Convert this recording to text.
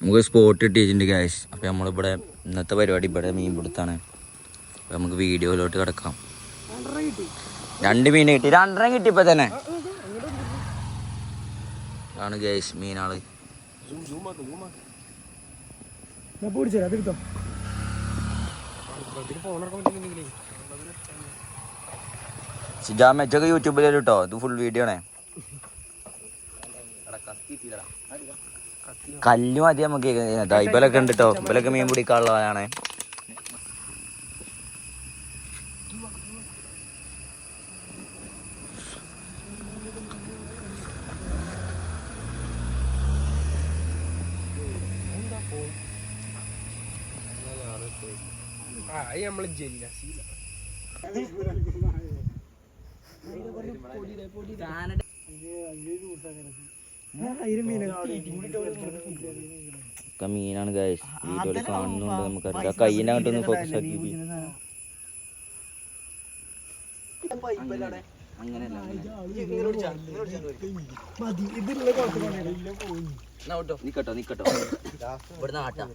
നമുക്ക് സ്പോട്ട് കിട്ടിയിട്ടുണ്ട് ഗൈസ്. അപ്പോൾ നമ്മളിവിടെ ഇന്നത്തെ പരിപാടി ഇവിടെ മീൻ പിടുത്താണ്. അപ്പോൾ നമുക്ക് വീഡിയോയിലോട്ട് കിടക്കാം. 2 മീൻ കിട്ടി, 2 കിട്ടി ഇപ്പം തന്നെ. ആണ് ഗൈസ് മീനാള്. മെച്ചൊക്കെ യൂട്യൂബിൽ കേട്ടോ, ഇത് ഫുൾ വീഡിയോ ആണ്. കല്ല് മതി നമുക്ക്. ഇബലൊക്കെ ഉണ്ട് കേട്ടോ, ഇബലൊക്കെ മീൻ പിടിക്കാനുള്ളതാണ്. മീനാണ് ഗൈസ്, വീഡിയോയിൽ കാണുന്നുണ്ട്. നമുക്കറിയാം കയ്യിൻ്റെ അങ്ങോട്ടൊന്ന് ഫോക്കസ് ആക്കി. നിക്കട്ടോ ഇവിടുന്ന് ആട്ടാ.